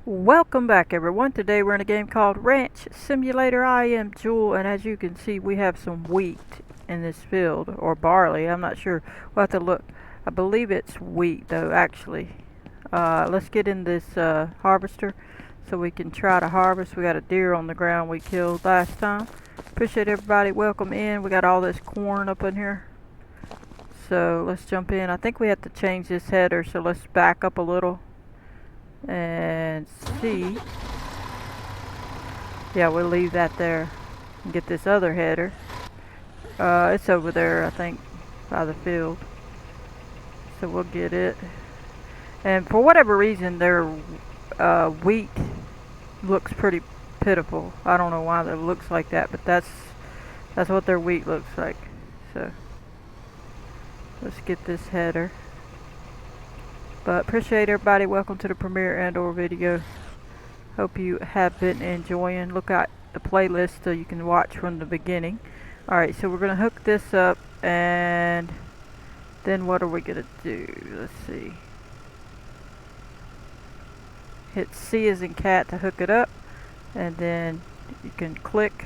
Welcome back everyone. Today we're in a game called Ranch Simulator. I am Jewel, and as you can see we have some wheat in this field, or barley, I'm not sure. We'll have to look. I believe it's wheat though actually. Let's get in this harvester so we can try to harvest. We got a deer on the ground we killed last time. Appreciate everybody. Welcome in. We got all this corn up in here. So let's jump in. I think we have to change this header, so let's back up a little and see. Yeah, we'll leave that there and get this other header. It's over there, I think, by the field. So we'll get it. And for whatever reason, their wheat looks pretty pitiful. I don't know why it looks like that, but that's what their wheat looks like. So let's get this header. But appreciate everybody. Welcome to the premiere and/or video. Hope you have been enjoying. Look at the playlist so you can watch from the beginning. Alright, so we're going to hook this up, and then what are we going to do? Let's see. Hit C as in cat to hook it up, and then you can click.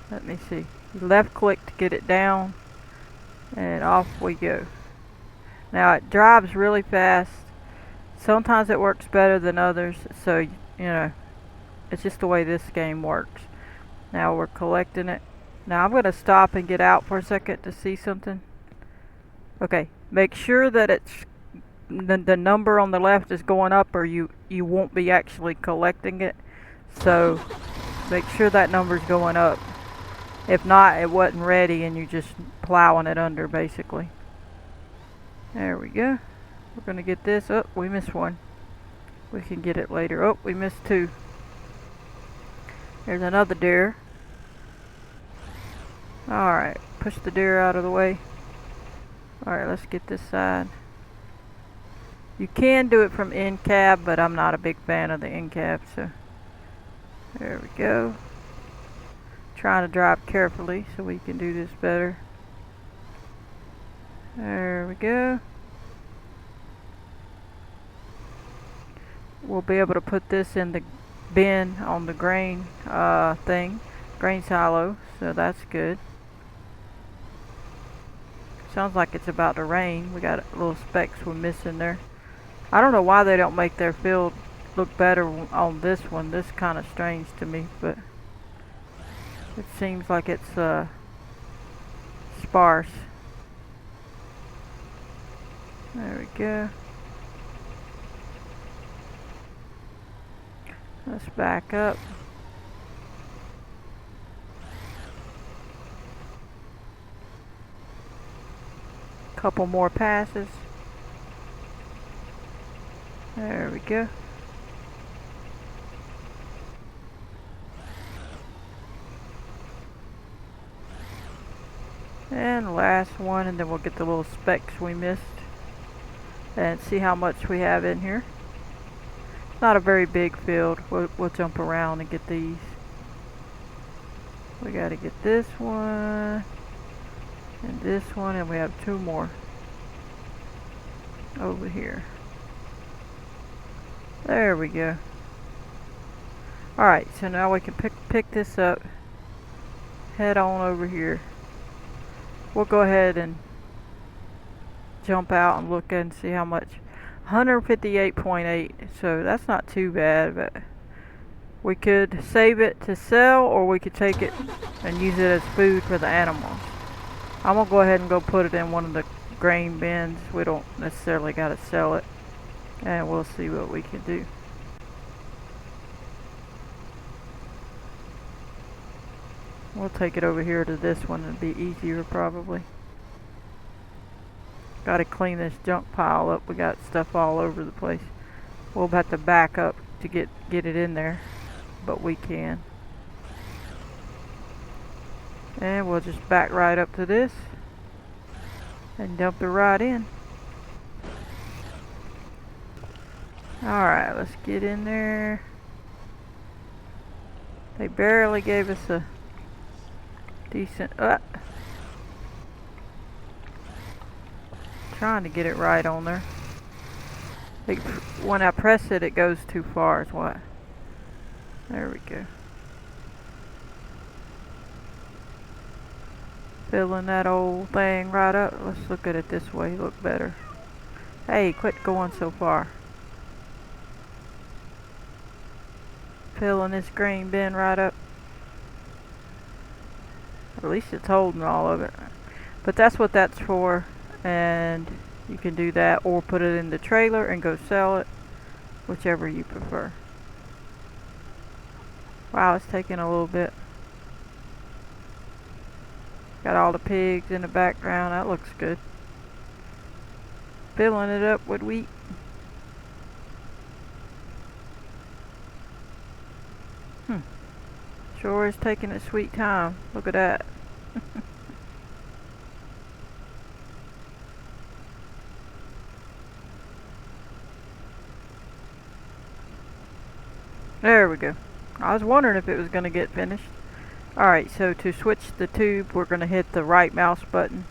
Let me see. Left click to get it down, and off we go. Now it drives really fast. Sometimes it works better than others, so you know, it's just the way this game works. Now we're collecting it. Now I'm going to stop and get out for a second to see something. Okay, make sure that it's the number on the left is going up, or you won't be actually collecting it. So make sure that number's going up. If not, it wasn't ready and you're just plowing it under basically. There we go. We're going to get this. Oh, we missed one. We can get it later. Oh, we missed two. There's another deer. Alright, push the deer out of the way. Alright, let's get this side. You can do it from in cab, but I'm not a big fan of the in cab, so there we go. Trying to drive carefully so we can do this better. There we go. We'll be able to put this in the bin on the grain grain silo, so that's good. Sounds like it's about to rain. We got little specks we're missing there. I don't know why they don't make their field look better on this one. This is kind of strange to me, but it seems like it's sparse. There we go. Let's back up. Couple more passes. There we go. And last one, and then we'll get the little specks we missed and see how much we have in here. It's not a very big field. We'll jump around and get these. We gotta get this one and this one, and we have two more over here. There we go. Alright, so now we can pick this up, head on over here. We'll go ahead and jump out and look and see how much. 158.8, so that's not too bad, but we could save it to sell, or we could take it and use it as food for the animals. I'm gonna go ahead and go put it in one of the grain bins. We don't necessarily gotta sell it, and we'll see what we can do. We'll take it over here to this one. It'll be easier probably. Got to clean this junk pile up. We got stuff all over the place. We'll have to back up to get it in there, but we can. And we'll just back right up to this and dump it right in. Alright, let's get in there. They barely gave us a decent... Trying to get it right on there. Like, when I press it, it goes too far is what. There we go. Filling that old thing right up. Let's look at it this way. Look better. Hey, quit going so far. Filling this green bin right up. At least it's holding all of it. But that's what that's for. And you can do that or put it in the trailer and go sell it. Whichever you prefer. Wow, it's taking a little bit. Got all the pigs in the background. That looks good. Filling it up with wheat. Sure is taking its sweet time. Look at that. There we go. I was wondering if it was going to get finished. Alright, so to switch the tube, we're going to hit the right mouse button.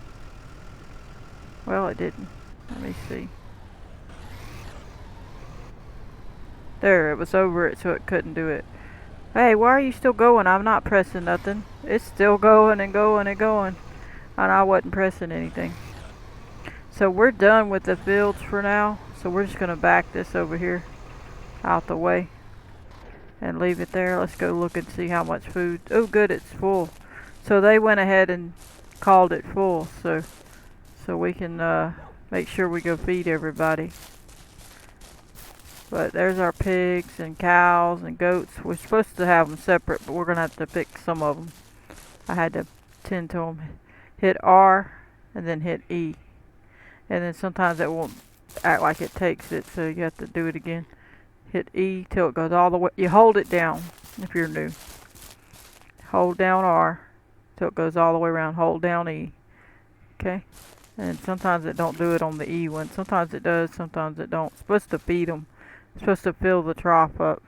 Well, it didn't. Let me see. There, it was over it, so it couldn't do it. Hey, why are you still going? I'm not pressing nothing. It's still going and going and going. And I wasn't pressing anything. So we're done with the fields for now. So we're just going to back this over here out the way. And leave it there. Let's go look and see how much food. Oh good, it's full. So they went ahead and called it full. So we can make sure we go feed everybody. But there's our pigs and cows and goats. We're supposed to have them separate, but we're going to have to pick some of them. I had to tend to them. Hit R and then hit E. And then sometimes it won't act like it takes it, so you have to do it again. Hit E till it goes all the way. You hold it down if you're new. Hold down R till it goes all the way around. Hold down E. Okay? And sometimes it don't do it on the E one. Sometimes it does, sometimes it don't. It's supposed to feed them. It's supposed to fill the trough up.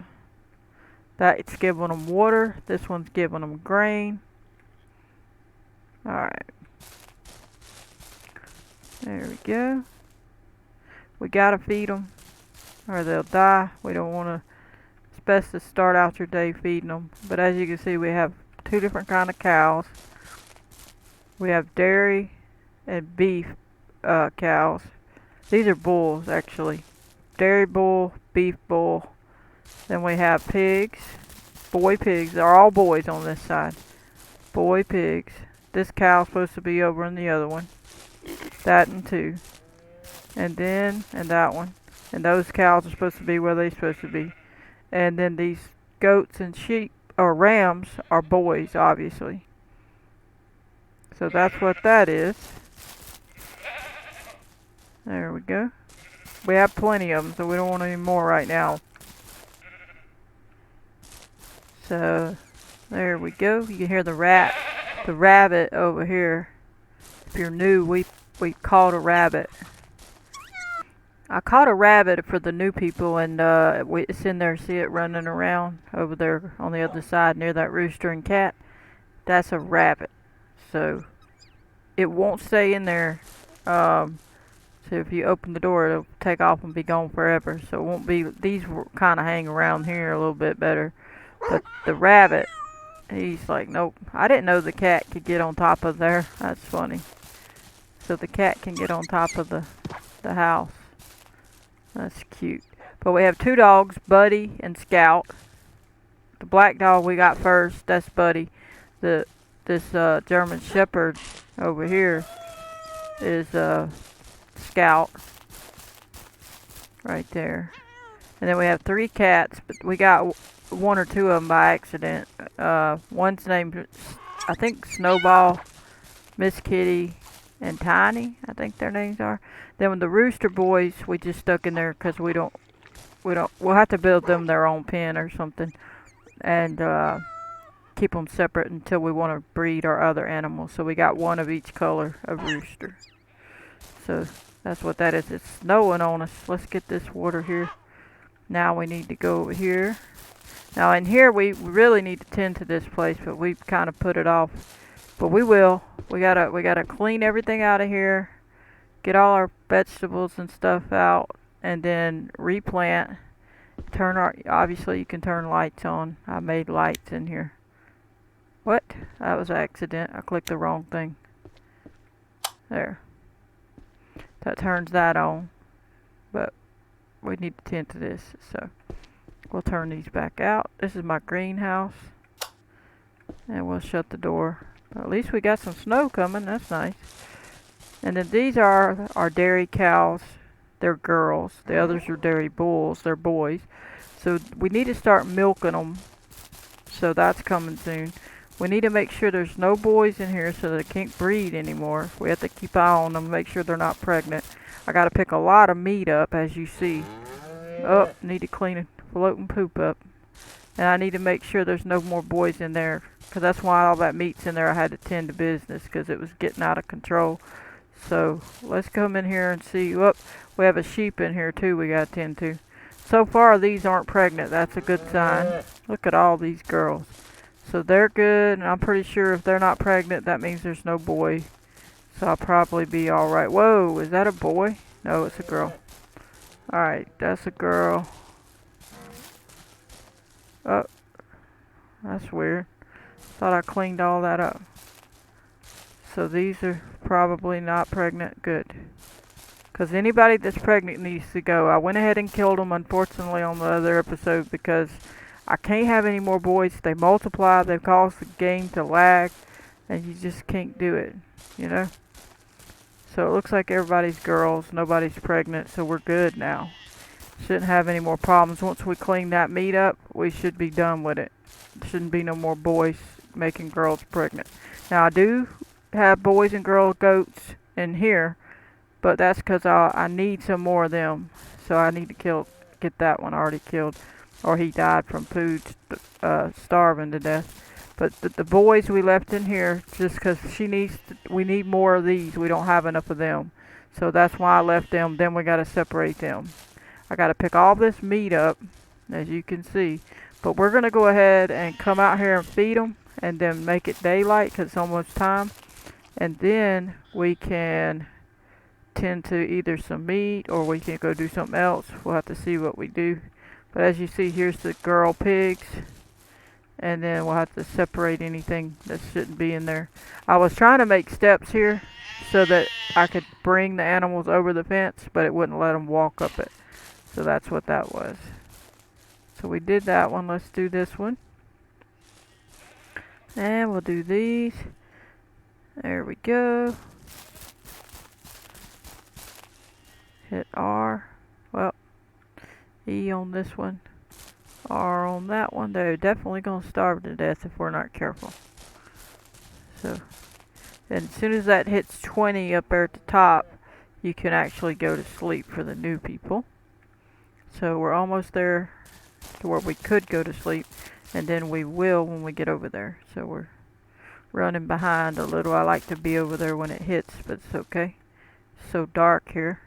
That's giving them water. This one's giving them grain. Alright. There we go. We gotta feed them or they'll die. We don't want to. It's best to start out your day feeding them. But as you can see, we have two different kind of cows. We have dairy and beef cows. These are bulls actually. Dairy bull, beef bull. Then we have pigs. Boy pigs. They're all boys on this side. Boy pigs. This cow's supposed to be over in the other one. That and two. And then, and that one. And those cows are supposed to be where they're supposed to be. And then these goats and sheep, or rams, are boys, obviously. So that's what that is. There we go. We have plenty of them, so we don't want any more right now. So, there we go. You can hear the rabbit over here. If you're new, we caught a rabbit. I caught a rabbit for the new people, and it's in there. See it running around over there on the other side near that rooster and cat. That's a rabbit. So it won't stay in there. So if you open the door, it'll take off and be gone forever. So it won't be. These kind of hang around here a little bit better. But the rabbit, he's like, nope. I didn't know the cat could get on top of there. That's funny. So the cat can get on top of the house. That's cute. But we have two dogs, Buddy and Scout. The black dog we got first, that's Buddy. This German Shepherd over here is Scout. Right there. And then we have three cats, but we got one or two of them by accident. One's named, I think, Snowball, Miss Kitty, and Tiny, I think their names are. Then with the rooster boys, we just stuck in there because we'll have to build them their own pen or something, and keep them separate until we want to breed our other animals. So we got one of each color of rooster. So that's what that is. It's snowing on us. Let's get this water here. Now we need to go over here. Now in here we really need to tend to this place, but we've kind of put it off. But we will. We gotta clean everything out of here. Get all our vegetables and stuff out, and then replant. Obviously you can turn lights on. I made lights in here. What? That was an accident. I clicked the wrong thing. There. That turns that on. But we need to tend to this, so we'll turn these back out. This is my greenhouse. And we'll shut the door. But at least we got some snow coming. That's nice. And then these are our dairy cows. They're girls. The others are dairy bulls. They're boys. So we need to start milking them. So that's coming soon. We need to make sure there's no boys in here so they can't breed anymore. We have to keep an eye on them, make sure they're not pregnant. I got to pick a lot of meat up, as you see. Oh, need to clean it, floating poop up. And I need to make sure there's no more boys in there, because that's why all that meat's in there. I had to tend to business because it was getting out of control. So let's come in here and see. Whoop, we have a sheep in here too we got to tend to. So far these aren't pregnant. That's a good sign. Look at all these girls. So they're good, and I'm pretty sure if they're not pregnant, that means there's no boy. So I'll probably be alright. Whoa, is that a boy? No, it's a girl. Alright, that's a girl. Oh, that's weird. Thought I cleaned all that up. So these are probably not pregnant. Good. Because anybody that's pregnant needs to go. I went ahead and killed them, unfortunately, on the other episode because I can't have any more boys. They multiply. They cause the game to lag. And you just can't do it. You know? So it looks like everybody's girls. Nobody's pregnant. So we're good now. Shouldn't have any more problems. Once we clean that meat up, we should be done with it. Shouldn't be no more boys making girls pregnant. Now I do have boys and girl goats in here. But that's because I need some more of them. So I need to get that one already killed. Or he died from food, starving to death. But the boys we left in here just because we need more of these. We don't have enough of them. So that's why I left them. Then we got to separate them. I got to pick all this meat up, as you can see. But we're going to go ahead and come out here and feed them. And then make it daylight because it's almost time. And then we can tend to either some meat or we can go do something else. We'll have to see what we do. But as you see, here's the girl pigs. And then we'll have to separate anything that shouldn't be in there. I was trying to make steps here so that I could bring the animals over the fence, but it wouldn't let them walk up it. So that's what that was. So we did that one. Let's do this one. And we'll do these. There we go. Hit R. Well, E on this one. R on that one. They're definitely going to starve to death if we're not careful. So, and as soon as that hits 20 up there at the top, you can actually go to sleep for the new people. So we're almost there to where we could go to sleep, and then we will when we get over there. So we're running behind a little. I like to be over there when it hits, but it's okay. It's so dark here.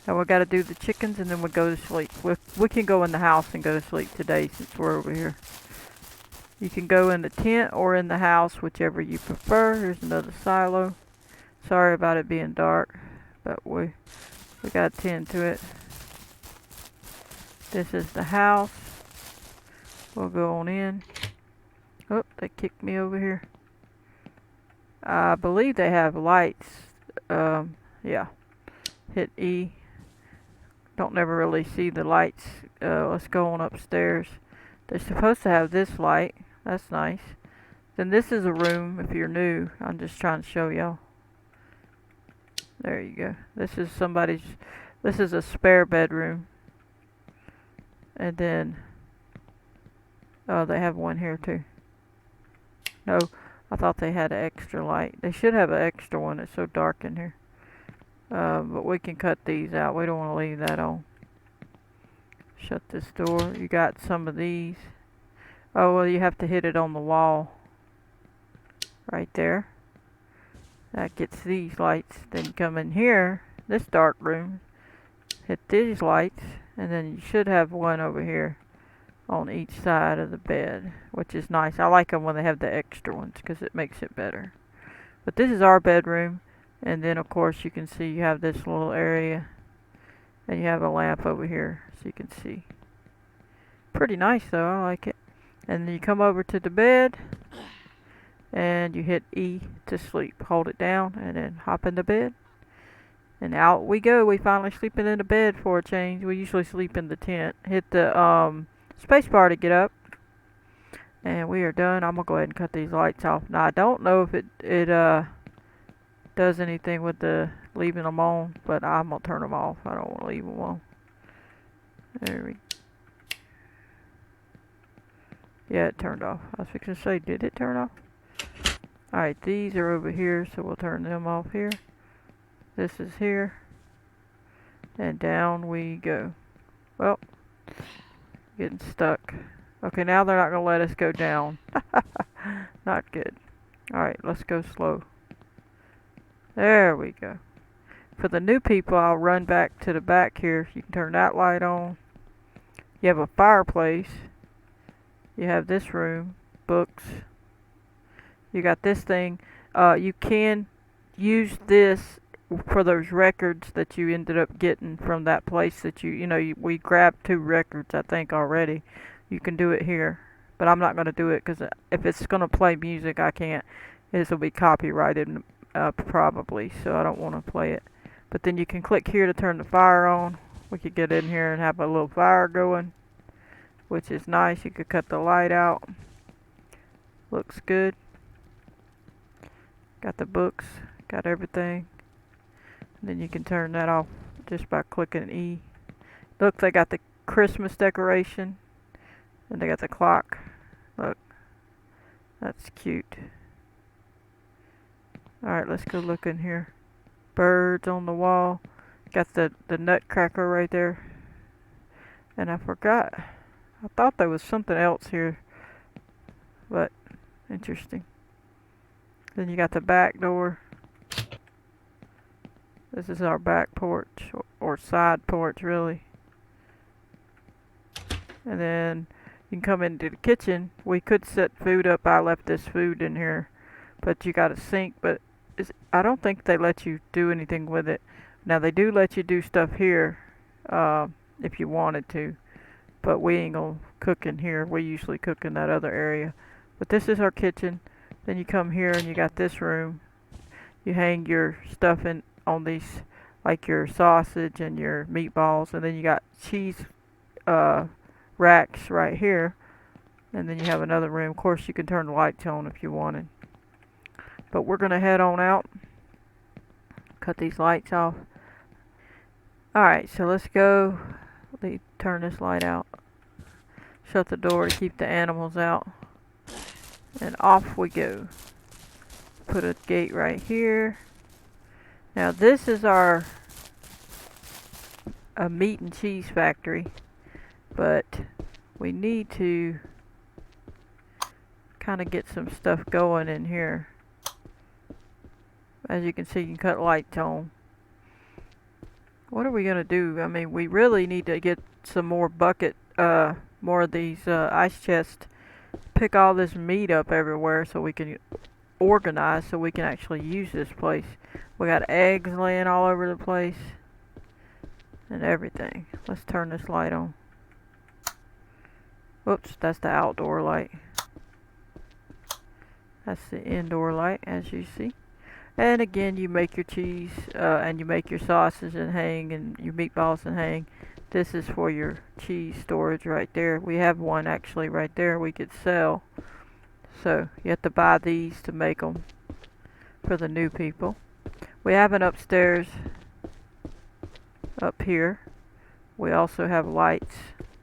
Now we got to do the chickens and then we go to sleep. We can go in the house and go to sleep today since we're over here. You can go in the tent or in the house, whichever you prefer. Here's another silo. Sorry about it being dark, but we got to tend to it. This is the house. We'll go on in. Oh, they kicked me over here. I believe they have lights. Yeah. Hit E. Don't never really see the lights. Let's go on upstairs. They're supposed to have this light. That's nice. Then this is a room if you're new. I'm just trying to show y'all. There you go. This is a spare bedroom. And then, oh, they have one here too. No, I thought they had an extra light. They should have an extra one. It's so dark in here. But we can cut these out. We don't want to leave that on. Shut this door. You got some of these. Oh, well, you have to hit it on the wall. Right there. That gets these lights. Then you come in here, this dark room. Hit these lights. And then you should have one over here on each side of the bed, which is nice. I like them when they have the extra ones because it makes it better. But this is our bedroom. And then, of course, you can see you have this little area. And you have a lamp over here so you can see. Pretty nice though, I like it. And then you come over to the bed and you hit E to sleep. Hold it down and then hop into bed. And out we go. We finally sleeping in the bed for a change. We usually sleep in the tent. Hit the space bar to get up. And we are done. I'm gonna go ahead and cut these lights off. Now I don't know if it does anything with the leaving them on, but I'm gonna turn them off. I don't want to leave them on. There we go. Yeah, it turned off. I was fixing to say, did it turn off? Alright, these are over here, so we'll turn them off here. This is here. And down we go. Well, getting stuck. Okay, now they're not going to let us go down. Not good. Alright, let's go slow. There we go. For the new people, I'll run back to the back here. You can turn that light on. You have a fireplace. You have this room, books. You got this thing. You can use this for those records that you ended up getting from that place that we grabbed 2 records, I think, already. You can do it here. But I'm not going to do it because if it's going to play music, I can't. This will be copyrighted probably, so I don't want to play it. But then you can click here to turn the fire on. We could get in here and have a little fire going, which is nice. You could cut the light out. Looks good. Got the books, got everything. And then you can turn that off just by clicking E. Look, they got the Christmas decoration. And they got the clock. Look, that's cute. Alright, let's go look in here. Birds on the wall. Got the nutcracker right there. And I forgot. I thought there was something else here. But, interesting. Then you got the back door. This is our back porch, or side porch really. And then you can come into the kitchen. We could set food up. I left this food in here. But you got a sink, but I don't think they let you do anything with it. Now they do let you do stuff here if you wanted to. But we ain't gonna cook in here. We usually cook in that other area. But this is our kitchen. Then you come here and you got this room. You hang your stuff in on these, like your sausage and your meatballs, and then you got cheese racks right here. And then you have another room. Of course, you can turn the lights on if you wanted. But we're gonna head on out. Cut these lights off. Alright, so let's go. Let me turn this light out. Shut the door to keep the animals out. And off we go. Put a gate right here. Now this is our meat and cheese factory. But we need to kind of get some stuff going in here. As you can see, you can cut lights on. What are we going to do? I mean, we really need to get some more more of these ice chests. Pick all this meat up everywhere so we can organize, so we can actually use this place. We got eggs laying all over the place and everything. Let's turn this light on. Whoops, that's the outdoor light. That's the indoor light, as you see. And again, you make your cheese and you make your sausage and hang, and your meatballs and hang. This is for your cheese storage right there. We have one actually right there we could sell. So you have to buy these to make them for the new people. We have an upstairs up here. We also have lights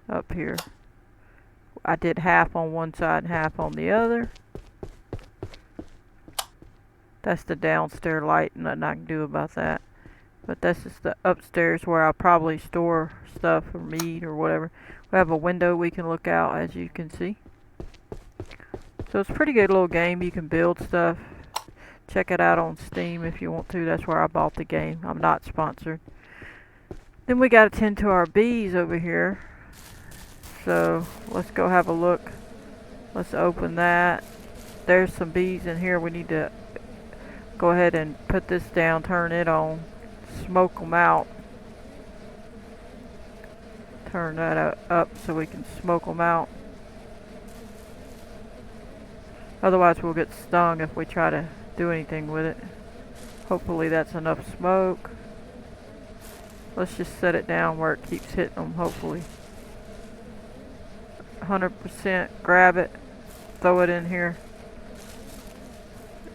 up here. I did half on one side and half on the other. That's the downstairs light, nothing I can do about that. But this is the upstairs where I'll probably store stuff or meat or whatever. We have a window we can look out, as you can see. So it's a pretty good little game. You can build stuff. Check it out on Steam if you want to. That's where I bought the game. I'm not sponsored. Then we got to tend to our bees over here. So let's go have a look. Let's open that. There's some bees in here. We need to go ahead and put this down, turn it on, smoke them out. turn that up so we can smoke them out. Otherwise we'll get stung if we try to do anything with it. Hopefully that's enough smoke. Let's just set it down where it keeps hitting them, hopefully. 100%, grab it, throw it in here.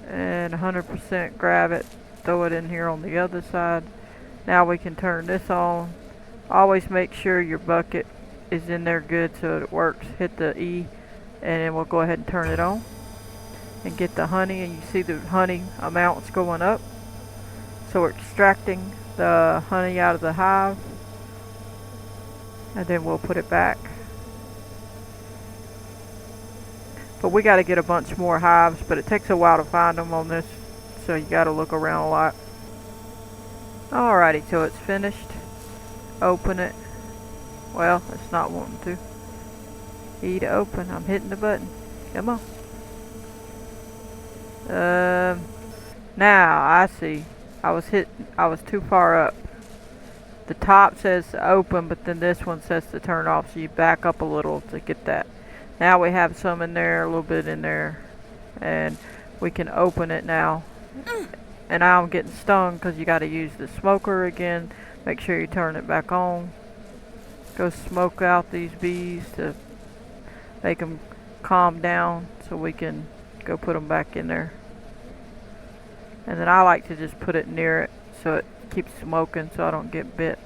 And 100% grab it, throw it in here on the other side. Now we can turn this on. Always make sure your bucket is in there good so it works. Hit the E and then we'll go ahead and turn it on. And get the honey, and you see the honey amounts going up. So we're extracting the honey out of the hive. And then we'll put it back. But we got to get a bunch more hives, but it takes a while to find them on this, so you got to look around a lot. Alrighty, so it's finished. Open it. Well, it's not wanting to. E to open. I'm hitting the button. Come on. Now I see. I was too far up. The top says open, but then this one says to turn off, so you back up a little to get that. Now we have some in there, a little bit in there, and we can open it now. And now I'm getting stung because you got to use the smoker again. Make sure you turn it back on. Go smoke out these bees to make them calm down so we can go put them back in there. And then I like to just put it near it so it keeps smoking so I don't get bit.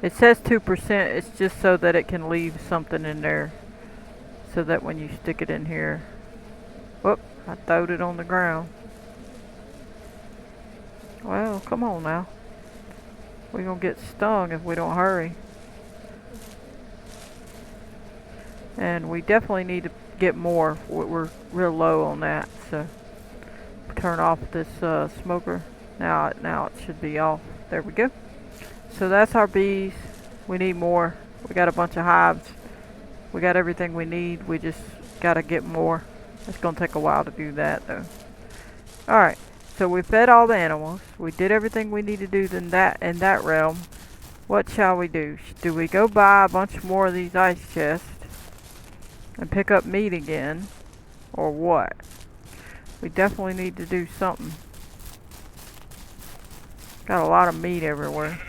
It says 2%, it's just so that it can leave something in there. So that when you stick it in here, whoop, I throwed it on the ground. Well, come on now. We're gonna get stung if we don't hurry. And we definitely need to get more. We're real low on that, so turn off this smoker. Now it should be off. There we go. So that's our bees. We need more. We got a bunch of hives. We got everything we need. We just got to get more. It's going to take a while to do that, though. Alright, so we fed all the animals. We did everything we need to do in that realm. What shall we do? Do we go buy a bunch more of these ice chests and pick up meat again? Or what? We definitely need to do something. Got a lot of meat everywhere.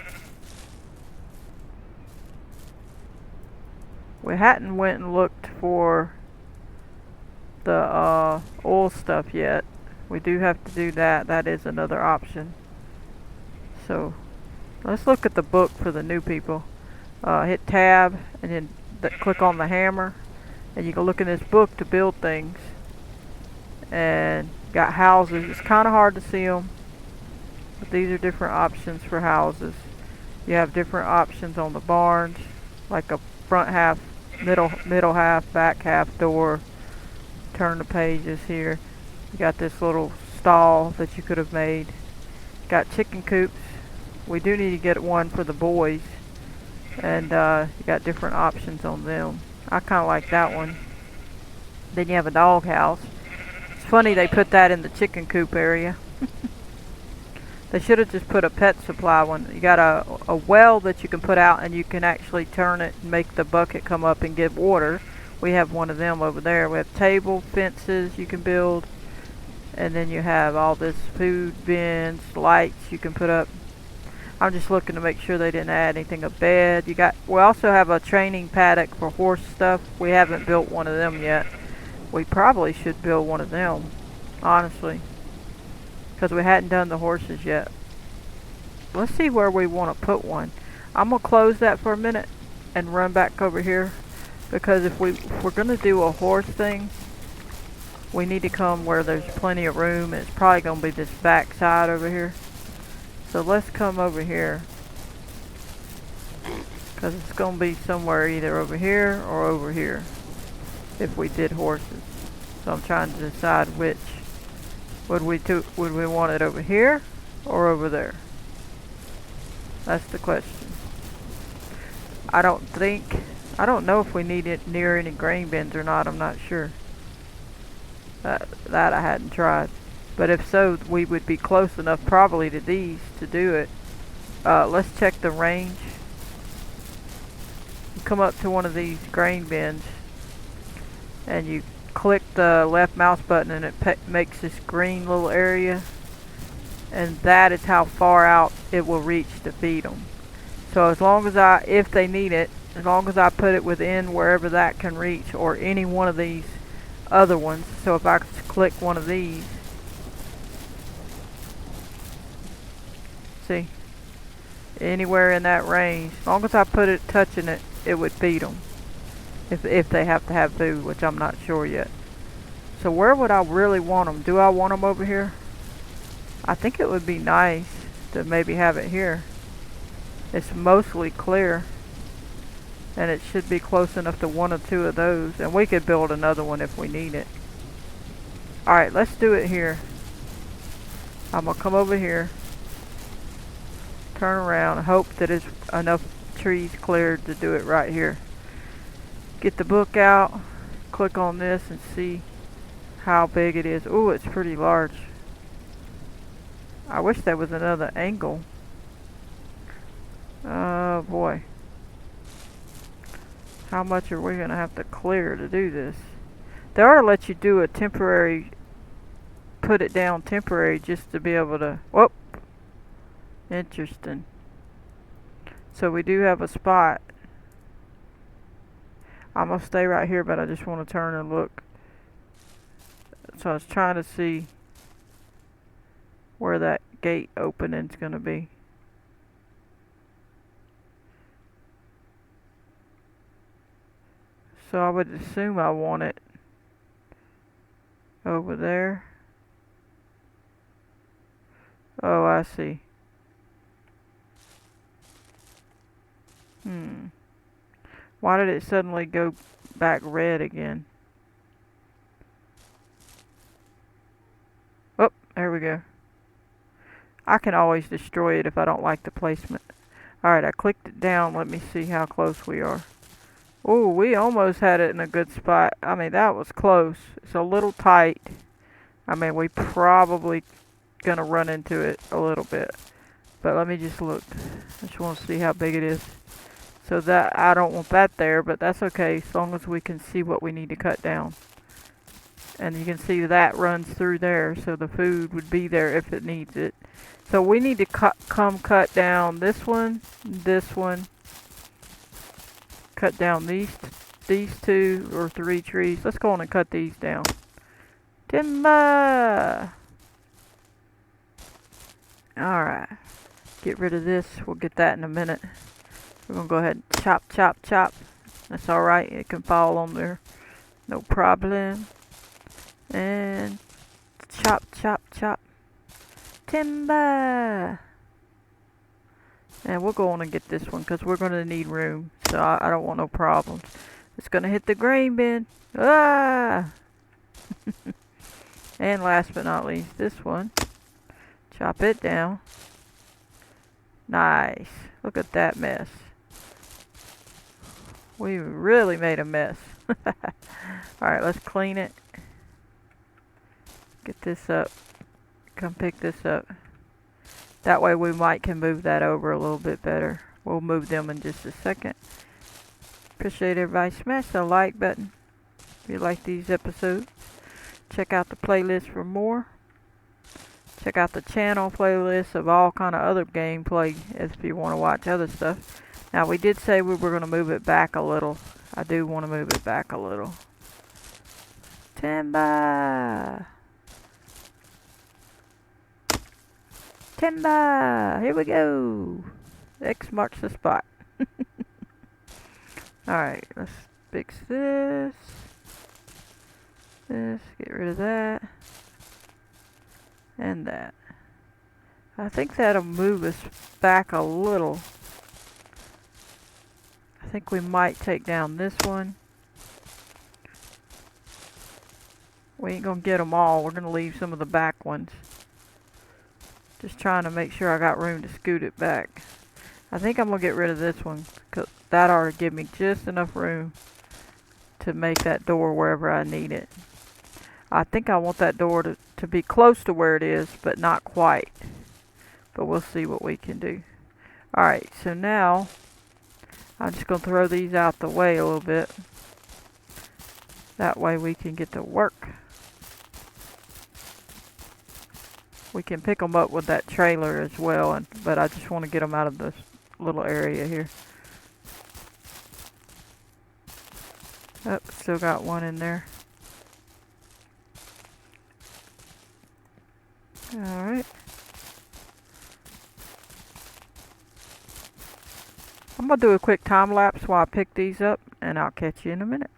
We hadn't went and looked for the oil stuff yet. We do have to do that. That is another option. So let's look at the book for the new people. Hit tab and then click on the hammer, and you can look in this book to build things. And got houses. It's kind of hard to see them, but these are different options for houses. You have different options on the barns, like a front half, middle half, back half door. Turn the pages here. You got this little stall that you could have made. Got chicken coops. We do need to get one for the boys, and you got different options on them. I kind of like that one. Then you have a dog house. It's funny they put that in the chicken coop area. They should have just put a pet supply one. You got a well that you can put out, and you can actually turn it and make the bucket come up and give water. We have one of them over there. We have table, fences you can build, and then you have all this food bins, lights you can put up. I'm just looking to make sure they didn't add anything. A bed. We also have a training paddock for horse stuff. We haven't built one of them yet. We probably should build one of them, honestly, because we hadn't done the horses yet. Let's see where we want to put one. I'm gonna close that for a minute and run back over here, because if we're gonna do a horse thing, we need to come where there's plenty of room. It's probably gonna be this back side over here. So let's come over here, because it's gonna be somewhere either over here or over here if we did horses. So I'm trying to decide which. Would we want it over here or over there? That's the question. I don't know if we need it near any grain bins or not. I'm not sure. That I hadn't tried. But if so, we would be close enough probably to these to do it. Let's check the range. You come up to one of these grain bins and you click the left mouse button and it makes this green little area, and that is how far out it will reach to feed them. So as long as if they need it, as long as I put it within wherever that can reach, or any one of these other ones. So if I click one of these, see, anywhere in that range, as long as I put it touching it, it would feed them. If they have to have food, which I'm not sure yet. So where would I really want them? Do I want them over here? I think it would be nice to maybe have it here. It's mostly clear, and it should be close enough to one or two of those, and we could build another one if we need it. Alright, let's do it here. I'm gonna come over here, turn around, and hope that it's enough trees cleared to do it right here. Get the book out, click on this and see how big it is. Ooh, it's pretty large. I wish there was another angle. Oh boy. How much are we gonna have to clear to do this? They ought to let you do a temporary, put it down temporary just to be able to, whoop. Interesting. So we do have a spot. I'm gonna stay right here, but I just want to turn and look. So I was trying to see where that gate opening's gonna be. So I would assume I want it over there. Oh, I see. Why did it suddenly go back red again? Oh, there we go. I can always destroy it if I don't like the placement. Alright, I clicked it down. Let me see how close we are. Oh, we almost had it in a good spot. I mean, that was close. It's a little tight. I mean, we probably gonna run into it a little bit. But let me just look. I just want to see how big it is. So that, I don't want that there, but that's okay as long as we can see what we need to cut down. And you can see that runs through there, so the food would be there if it needs it. So we need to cut down this one, cut down these 2 or 3 trees. Let's go on and cut these down. Timber! Alright, get rid of this. We'll get that in a minute. We're going to go ahead and chop, chop, chop. That's alright, it can fall on there. No problem. And chop, chop, chop. Timber! And we'll go on and get this one because we're going to need room. So I don't want no problems. It's going to hit the grain bin. Ah! And last but not least, this one. Chop it down. Nice. Look at that mess. We really made a mess. Alright, let's clean it. Get this up. Come pick this up. That way we can move that over a little bit better. We'll move them in just a second. Appreciate everybody. Smash the like button if you like these episodes. Check out the playlist for more. Check out the channel playlist of all kind of other gameplay if you want to watch other stuff. Now we did say we were going to move it back a little. I do want to move it back a little. Timber! Timber! Here we go! X marks the spot. Alright, let's fix this. Get rid of that. And that. I think that'll move us back a little. I think we might take down this one. We ain't gonna get them all. We're gonna leave some of the back ones. Just trying to make sure I got room to scoot it back. I think I'm gonna get rid of this one because that ought to give me just enough room to make that door wherever I need it. I think I want that door to be close to where it is, but not quite. But we'll see what we can do. Alright, so now I'm just going to throw these out the way a little bit. That way we can get to work. We can pick them up with that trailer as well, but I just want to get them out of this little area here. Oh, still got one in there. Alright. I'm going to do a quick time lapse while I pick these up, and I'll catch you in a minute.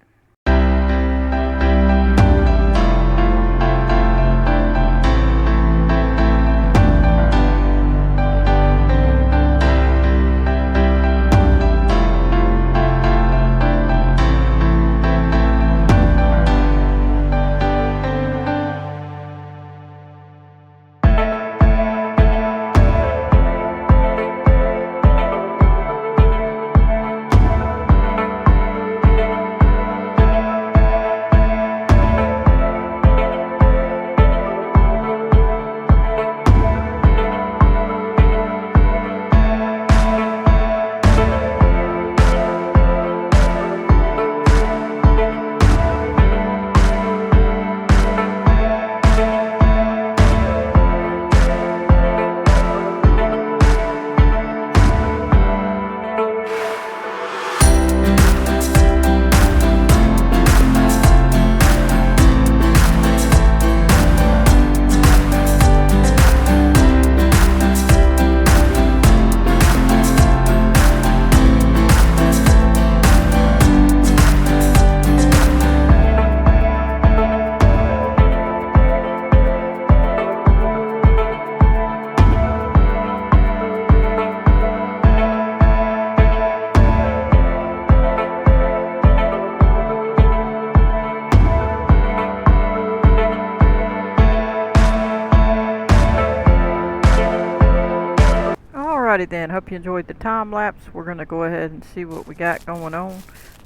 Alrighty then, hope you enjoyed the time lapse. We're going to go ahead and see what we got going on.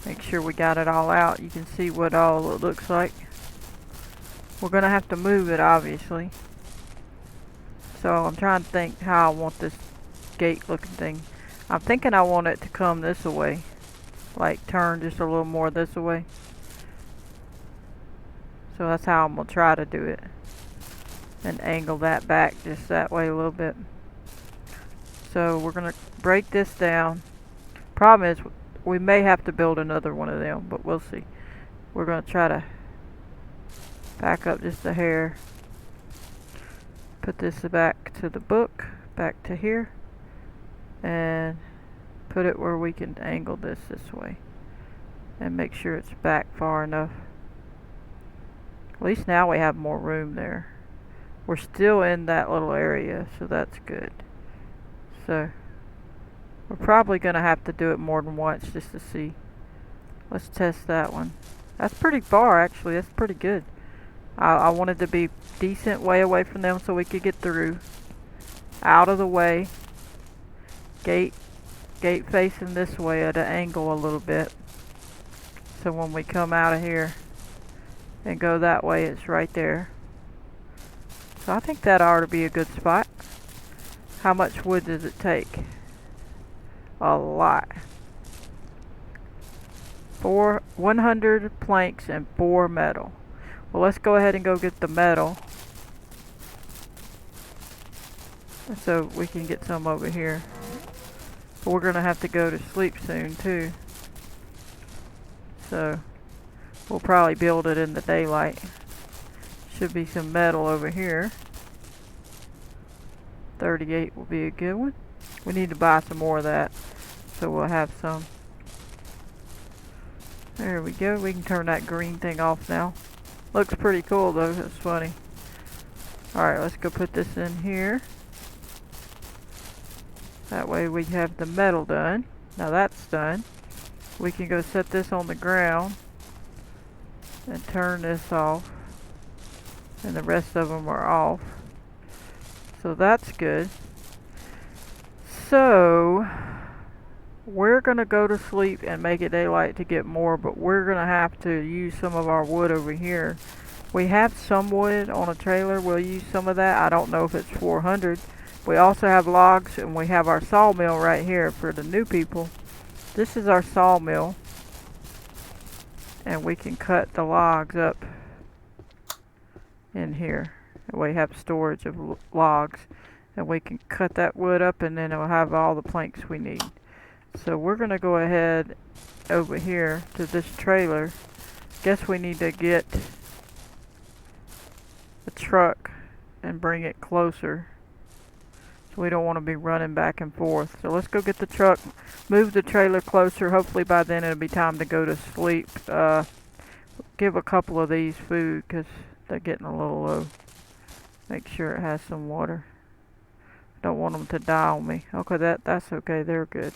Make sure we got it all out. You can see what all it looks like. We're going to have to move it, obviously. So I'm trying to think how I want this gate looking thing. I'm thinking I want it to come this way. Like turn just a little more this way. So that's how I'm going to try to do it. And angle that back just that way a little bit. So we're going to break this down. Problem is, we may have to build another one of them, but we'll see. We're going to try to back up just a hair. Put this back to the book, back to here. And put it where we can angle this way. And make sure it's back far enough. At least now we have more room there. We're still in that little area, so that's good. So we're probably going to have to do it more than once just to see. Let's test that one. That's pretty far, actually. That's pretty good. I wanted to be decent way away from them so we could get through. Out of the way. Gate facing this way at an angle a little bit. So when we come out of here and go that way, it's right there. So I think that ought to be a good spot. How much wood does it take? A lot. 100 planks and 4 metal. Well, let's go ahead and go get the metal. So we can get some over here. But we're going to have to go to sleep soon too. So we'll probably build it in the daylight. Should be some metal over here. 38 will be a good one. We need to buy some more of that, so we'll have some. There we go. We can turn that green thing off now. Looks pretty cool though. That's funny. Alright, let's go put this in here. That way we have the metal done. Now that's done. We can go set this on the ground and turn this off. And the rest of them are off. So that's good. So we're going to go to sleep and make it daylight to get more, but we're going to have to use some of our wood over here. We have some wood on a trailer. We'll use some of that. I don't know if it's 400. We also have logs, and we have our sawmill right here for the new people. This is our sawmill, and we can cut the logs up in here. We have storage of logs, and we can cut that wood up, and then it'll have all the planks we need. So we're gonna go ahead over here to this trailer. Guess we need to get the truck and bring it closer, so we don't want to be running back and forth. So let's go get the truck, move the trailer closer. Hopefully by then it'll be time to go to sleep. Give a couple of these food because they're getting a little low. Make sure it has some water. Don't want them to die on me. Okay, that's okay. They're good.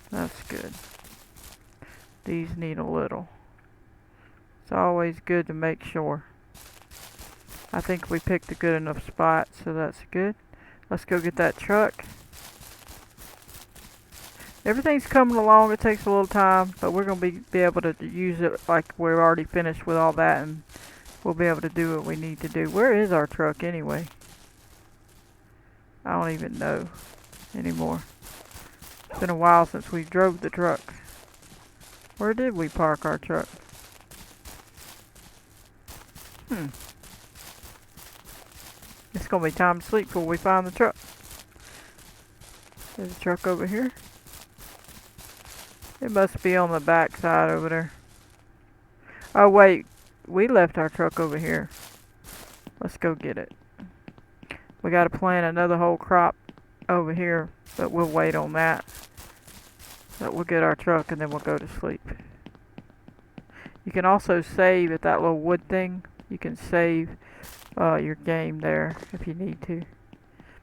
That's good. These need a little. It's always good to make sure. I think we picked a good enough spot, so that's good. Let's go get that truck. Everything's coming along. It takes a little time, but we're going to be able to use it like we're already finished with all that, and we'll be able to do what we need to do. Where is our truck anyway? I don't even know anymore. It's been a while since we drove the truck. Where did we park our truck? It's gonna be time to sleep before we find the truck. There's a truck over here. It must be on the back side over there. Oh wait, we left our truck over here. Let's go get it. We gotta plant another whole crop over here, but we'll wait on that. But we'll get our truck and then we'll go to sleep. You can also save at that little wood thing. You can save your game there if you need to.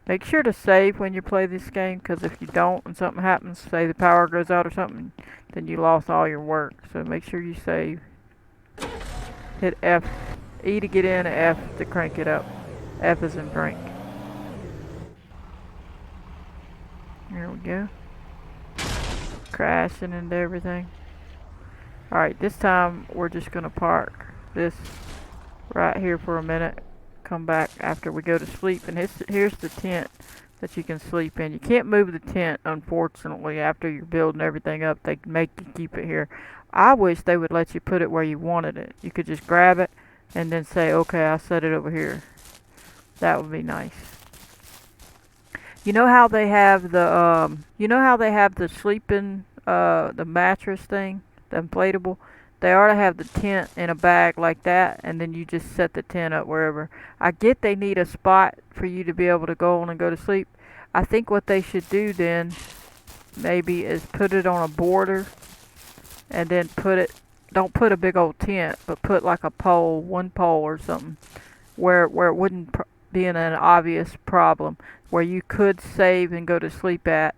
Make sure to save when you play this game, because if you don't and something happens, say the power goes out or something, then you lost all your work. So make sure you save. Hit F. E to get in, F to crank it up. F is in crank. There we go. Crashing into everything. Alright, this time we're just gonna park this right here for a minute. Come back after we go to sleep, and here's the tent that you can sleep in. You can't move the tent, unfortunately, after you're building everything up. They make you keep it here. I wish they would let you put it where you wanted it. You could just grab it and then say, okay, I'll set it over here. That would be nice. You know how they have the sleeping the mattress thing, the inflatable? They ought to have the tent in a bag like that, and then you just set the tent up wherever. I get they need a spot for you to be able to go on and go to sleep. I think what they should do then, maybe, is put it on a border, and then don't put a big old tent, but put like a pole, one pole or something, where it wouldn't be an obvious problem, where you could save and go to sleep at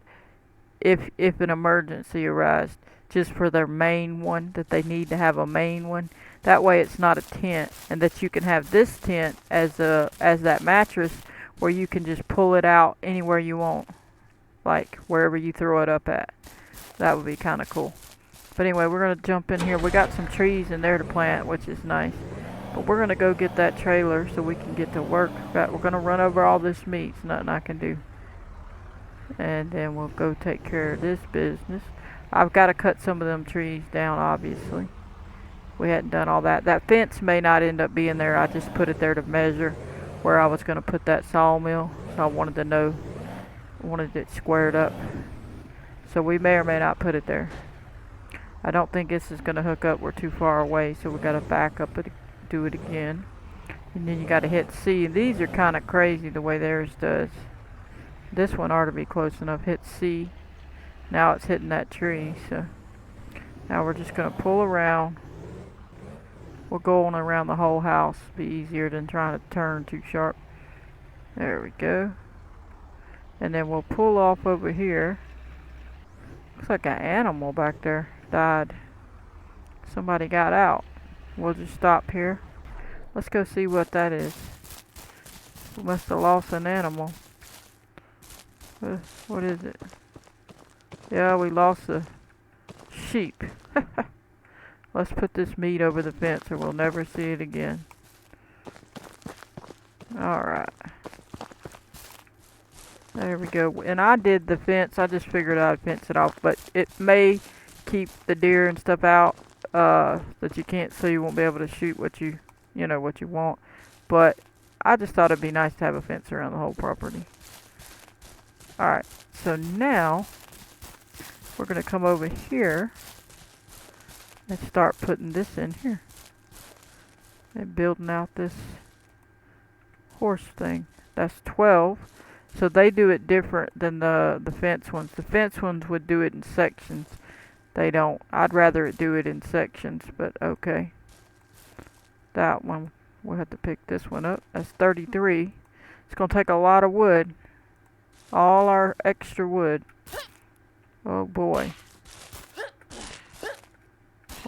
if an emergency arises. Just for their main one, that they need to have a main one. That way it's not a tent, and that you can have this tent as that mattress, where you can just pull it out anywhere you want, like wherever you throw it up at. That would be kind of cool. But anyway, we're gonna jump in here. We got some trees in there to plant, which is nice. But we're gonna go get that trailer so we can get to work. We're gonna run over all this meat. It's nothing I can do. And then we'll go take care of this business. I've got to cut some of them trees down, obviously. We hadn't done all that. That fence may not end up being there. I just put it there to measure where I was going to put that sawmill. So I wanted to know, wanted it squared up. So we may or may not put it there. I don't think this is going to hook up. We're too far away, so we got to back up and do it again. And then you got to hit C. And these are kind of crazy the way theirs does. This one ought to be close enough. Hit C. Now it's hitting that tree, so now we're just going to pull around. We'll go on around the whole house. Be easier than trying to turn too sharp. There we go. And then we'll pull off over here. Looks like an animal back there died. Somebody got out. We'll just stop here. Let's go see what that is. We must have lost an animal. What is it? Yeah, we lost a sheep. Let's put this meat over the fence or we'll never see it again. Alright. There we go. And I did the fence. I just figured I'd fence it off, but it may keep the deer and stuff out that you can't see. You won't be able to shoot what you know, what you want. But I just thought it'd be nice to have a fence around the whole property. All right. So now we're gonna come over here and start putting this in here and building out this horse thing. That's 12. So they do it different than the fence ones. The fence ones would do it in sections. They don't. I'd rather it do it in sections, but okay. That one, we'll have to pick this one up. That's 33. It's going to take a lot of wood. All our extra wood. Oh boy.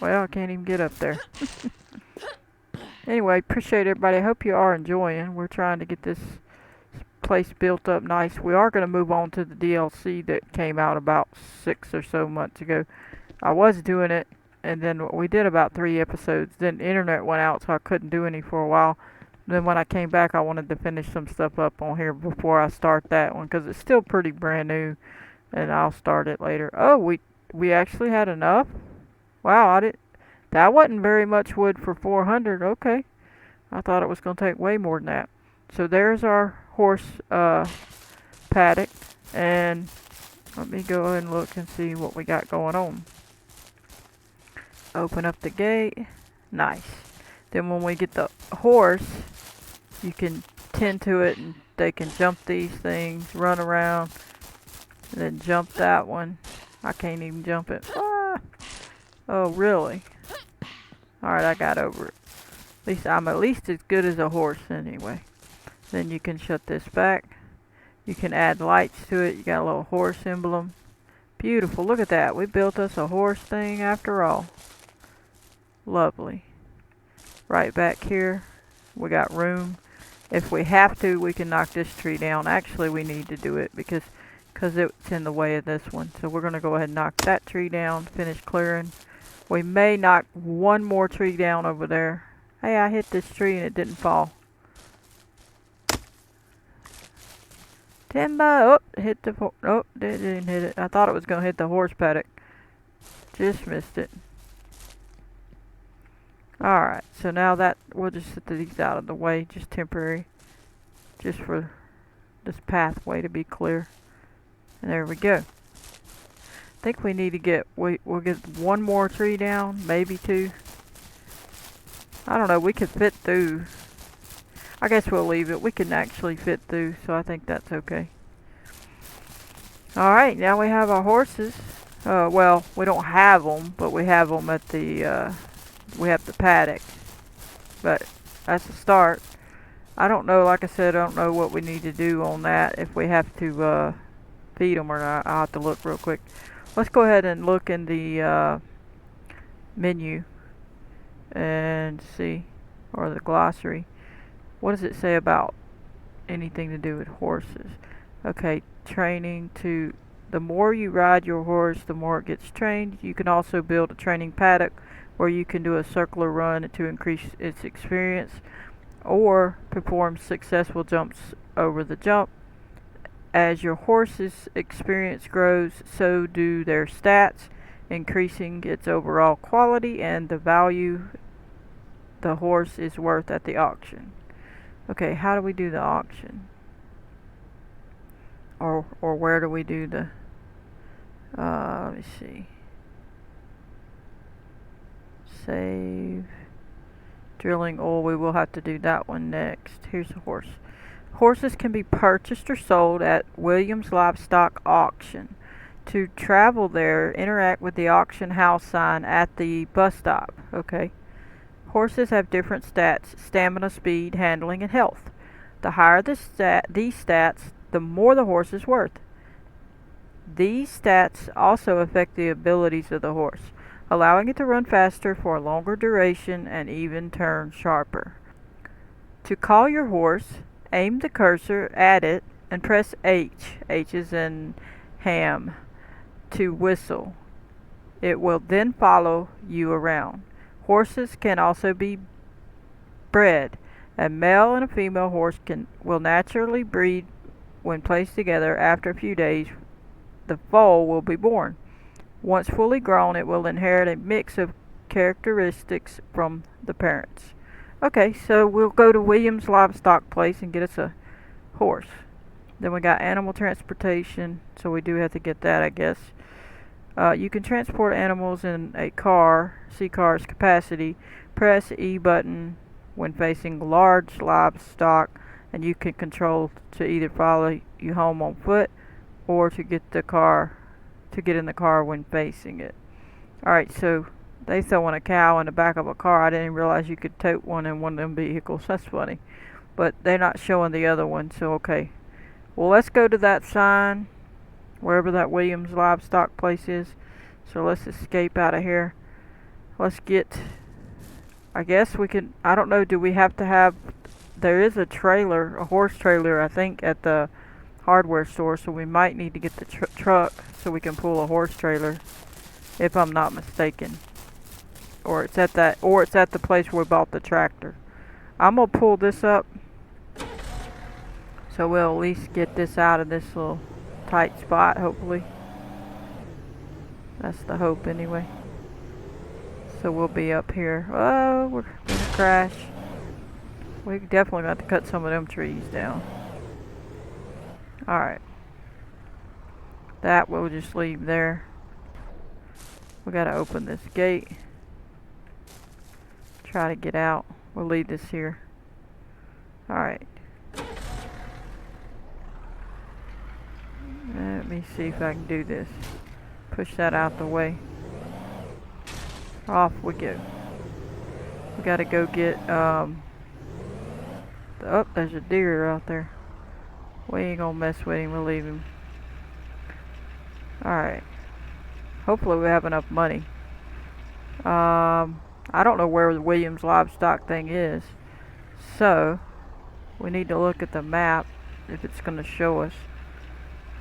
Well, I can't even get up there. Anyway, appreciate everybody. I hope you are enjoying. We're trying to get this place built up nice. We are going to move on to the DLC that came out about 6 or so months ago. I was doing it, and then we did about 3 episodes. Then the internet went out, so I couldn't do any for a while. Then when I came back, I wanted to finish some stuff up on here before I start that one, because it's still pretty brand new, and I'll start it later. Oh, we actually had enough? Wow, that wasn't very much wood for 400. Okay. I thought it was going to take way more than that. So there's our horse paddock, and let me go ahead and look and see what we got going on. Open up the gate. Nice. Then when we get the horse, you can tend to it, and they can jump these things, run around, and then jump that one. I can't even jump it. Ah! Oh, really? Alright, I got over it. I'm at least as good as a horse anyway. Then you can shut this back. You can add lights to it. You got a little horse emblem. Beautiful. Look at that. We built us a horse thing after all. Lovely. Right back here, we got room. If we have to, we can knock this tree down. Actually, we need to do it because it's in the way of this one. So we're going to go ahead and knock that tree down, finish clearing. We may knock one more tree down over there. Hey, I hit this tree and it didn't fall. Timber! Oh, hit the... Oh, it didn't hit it. I thought it was going to hit the horse paddock. Just missed it. Alright, so now that... We'll just set these out of the way, just temporary. Just for this pathway to be clear. And there we go. I think we need to get... We'll get one more tree down, maybe 2. I don't know, we could fit through. I guess we'll leave it. We can actually fit through, so I think that's okay. Alright, now we have our horses. Well, we don't have them, but we have them at the, we have the paddock. But that's a start. I don't know, like I said, I don't know what we need to do on that, if we have to feed them or not. I'll have to look real quick. Let's go ahead and look in the menu and see, or the glossary. What does it say about anything to do with horses? Okay, training to... The more you ride your horse, the more it gets trained. You can also build a training paddock where you can do a circular run to increase its experience, or perform successful jumps over the jump. As your horse's experience grows, so do their stats, increasing its overall quality and the value the horse is worth at the auction. Okay, how do we do the auction? Or where do we do the... let me see. Save. Drilling oil, we will have to do that one next. Here's a horse. Horses can be purchased or sold at Williams Livestock Auction. To travel there, interact with the auction house sign at the bus stop. Okay. Horses have different stats: stamina, speed, handling, and health. The higher these stats, the more the horse is worth. These stats also affect the abilities of the horse, allowing it to run faster for a longer duration and even turn sharper. To call your horse, aim the cursor at it and press H. H is in ham. To whistle. It will then follow you around. Horses can also be bred. A male and a female horse will naturally breed when placed together after a few days, the foal will be born. Once fully grown, it will inherit a mix of characteristics from the parents. Okay, so we'll go to Williams Livestock Place and get us a horse. Then we got animal transportation, so we do have to get that, I guess. You can transport animals in a car, see car's capacity. Press E button when facing large livestock, and you can control to either follow you home on foot or to get in the car when facing it. Alright, so they throwing a cow in the back of a car. I didn't realize you could tote one in one of them vehicles. That's funny. But they're not showing the other one, so okay. Well, let's go to that sign, wherever that Williams Livestock Place is. So let's escape out of here. Let's get, I guess we can, I don't know, do we have to have, there is a trailer, a horse trailer, I think, at the hardware store, so we might need to get the truck so we can pull a horse trailer, if I'm not mistaken. Or it's at the place where we bought the tractor. I'm gonna pull this up, so we'll at least get this out of this little tight spot, hopefully. That's the hope, anyway. So we'll be up here. Oh, we're gonna crash. We definitely got to cut some of them trees down. Alright. That we'll just leave there. We gotta open this gate. Try to get out. We'll leave this here. Alright. Let me see if I can do this. Push that out the way. Off we go. We gotta go get, oh, there's a deer out there. We ain't gonna mess with him, we'll leave him. Alright. Hopefully we have enough money. I don't know where the Williams Livestock thing is. So, we need to look at the map if it's gonna show us.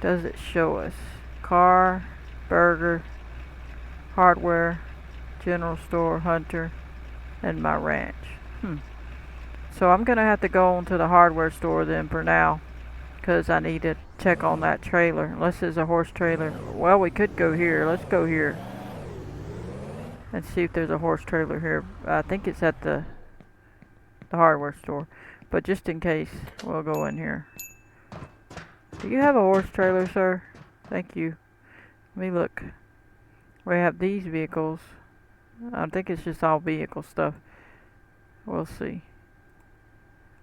Does it show us? Car, burger, hardware, general store, hunter, and my ranch. So I'm gonna have to go into the hardware store then for now, because I need to check on that trailer. Unless it's a horse trailer. Well, we could go here. Let's go here and see if there's a horse trailer here. I think it's at the hardware store, but just in case, we'll go in here. Do you have a horse trailer, sir? Thank you. Let me look. We have these vehicles. I think it's just all vehicle stuff. We'll see.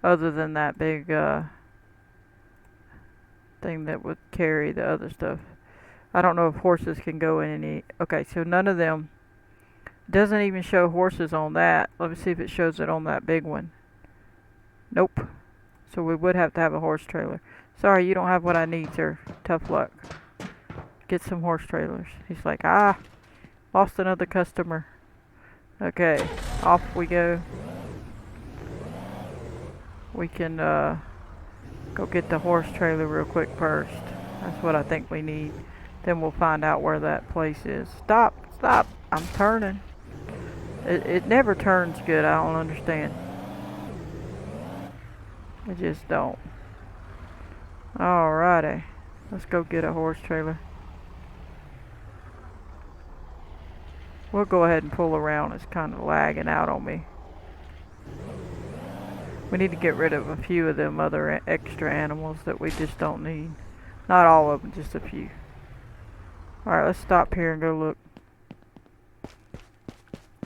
Other than that big thing that would carry the other stuff. I don't know if horses can go in any. Okay, so none of them. Doesn't even show horses on that. Let me see if it shows it on that big one. Nope. So we would have to have a horse trailer. Sorry, you don't have what I need, sir. Tough luck. Get some horse trailers. He's like, lost another customer. Okay, off we go. We can go get the horse trailer real quick first. That's what I think we need. Then we'll find out where that place is. Stop, stop. I'm turning. It never turns good. I don't understand. I just don't. Alrighty. Let's go get a horse trailer. We'll go ahead and pull around. It's kind of lagging out on me. We need to get rid of a few of them other extra animals that we just don't need. Not all of them, just a few. Alright, let's stop here and go look.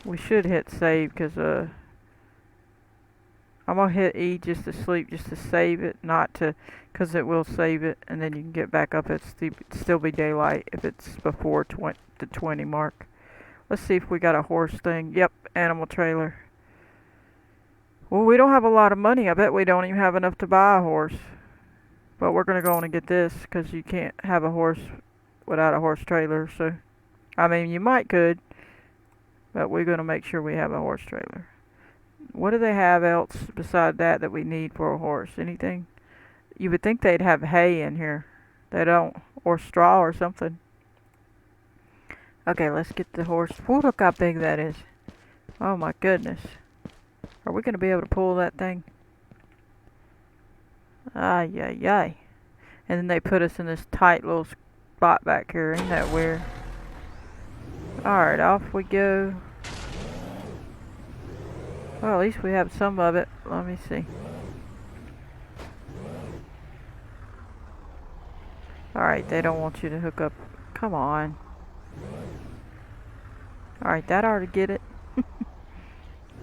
We should hit save because I'm gonna hit E just to sleep, just to save it, not to, because it will save it, and then you can get back up. It's still be daylight if it's before the 20 mark. Let's see if we got a horse thing. Yep, animal trailer. Well, we don't have a lot of money. I bet we don't even have enough to buy a horse. But we're gonna go on and get this because you can't have a horse without a horse trailer. So, I mean, you might could, but we're gonna make sure we have a horse trailer. What do they have else beside that we need for a horse? Anything? You would think they'd have hay in here. They don't. Or straw or something. Okay, let's get the horse. Whoa, look how big that is. Oh my goodness. Are we going to be able to pull that thing? Ay, ay, ay. And then they put us in this tight little spot back here. Ain't that weird? Alright, off we go. Well, at least we have some of it. Let me see. Alright, they don't want you to hook up. Come on. Alright, that ought to get it.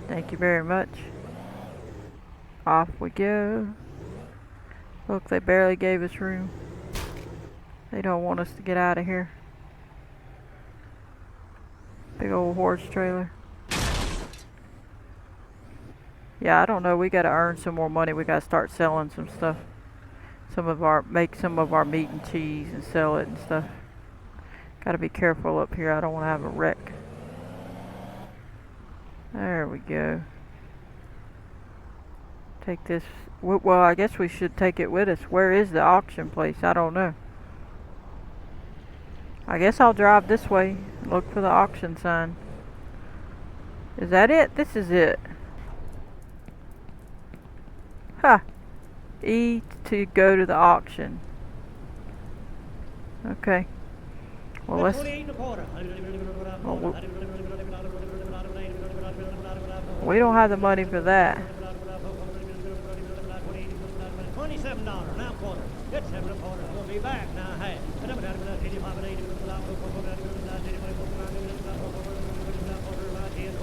Thank you very much. Off we go. Look, they barely gave us room. They don't want us to get out of here. Big old horse trailer. Yeah, I don't know. We gotta earn some more money. We gotta start selling some stuff. Make some of our meat and cheese and sell it and stuff. Gotta be careful up here. I don't want to have a wreck. There we go. Take this. Well, I guess we should take it with us. Where is the auction place? I don't know. I guess I'll drive this way. Look for the auction sign. Is that it? This is it. Huh. E to go to the auction. Okay. Well, let's... we don't have the money for that. $27 now quarter. It's 7 a quarter. We'll be back now. Hey.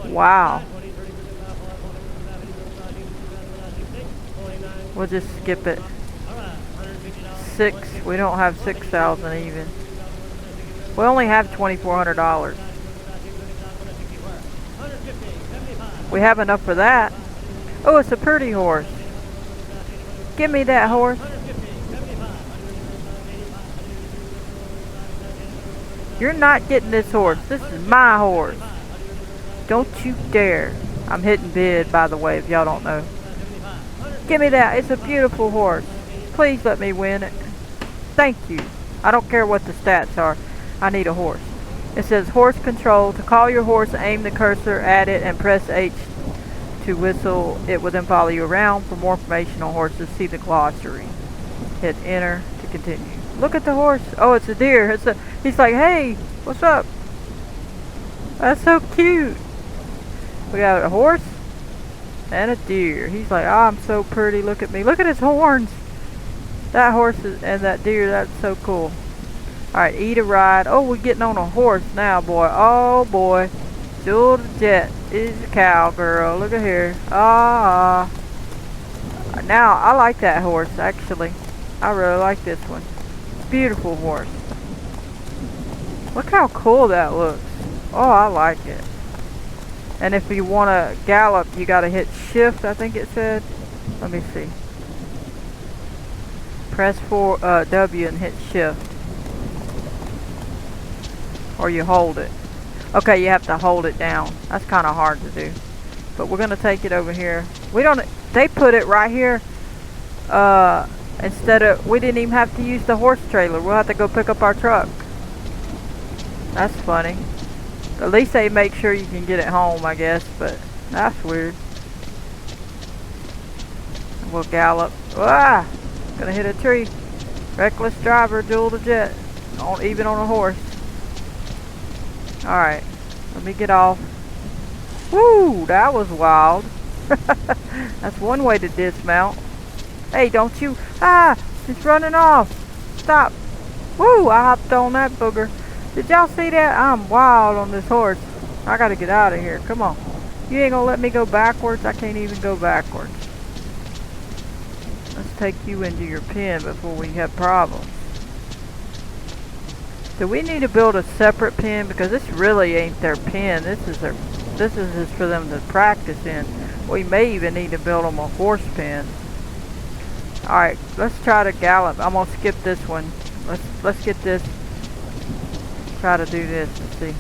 Wow. We'll just skip it. 6. We don't have 6,000 even. We only have $2,400. We have enough for that. Oh, it's a pretty horse. Give me that horse. You're not getting this horse. This is my horse. Don't you dare. I'm hitting bid, by the way, if y'all don't know. Give me that. It's a beautiful horse. Please let me win it. Thank you. I don't care what the stats are. I need a horse. It says horse control. To call your horse, aim the cursor at it and press H to whistle. It will then follow you around. For more information on horses, see the glossary. Hit enter to continue. Look at the horse. Oh, it's a deer. He's like, hey, what's up? That's so cute. We got a horse and a deer. He's like, oh, I'm so pretty. Look at me. Look at his horns. That horse and that deer, that's so cool. Alright, eat a ride. Oh, we're getting on a horse now, boy. Oh, boy. Jewel the Jet is a cowgirl. Look at here. Ah. Now, I like that horse, actually. I really like this one. Beautiful horse. Look how cool that looks. Oh, I like it. And if you want to gallop, you got to hit shift, I think it said. Let me see. Press W and hit shift. Or you hold it. Okay, you have to hold it down. That's kind of hard to do. But we're going to take it over here. They put it right here. We didn't even have to use the horse trailer. We'll have to go pick up our truck. That's funny. At least they make sure you can get it home, I guess. But that's weird. We'll gallop. Ah! Gonna hit a tree. Reckless driver, Jewel the Jet. Even on a horse. Alright. Let me get off. Woo! That was wild. That's one way to dismount. Hey, don't you... Ah! It's running off. Stop. Woo! I hopped on that booger. Did y'all see that? I'm wild on this horse. I gotta get out of here. Come on. You ain't gonna let me go backwards? I can't even go backwards. Let's take you into your pen before we have problems. Do we need to build a separate pen? Because this really ain't their pen. This is just for them to practice in. We may even need to build them a horse pen. Alright, let's try to gallop. I'm gonna skip this one. Let's get this. Try to do this. Let's see.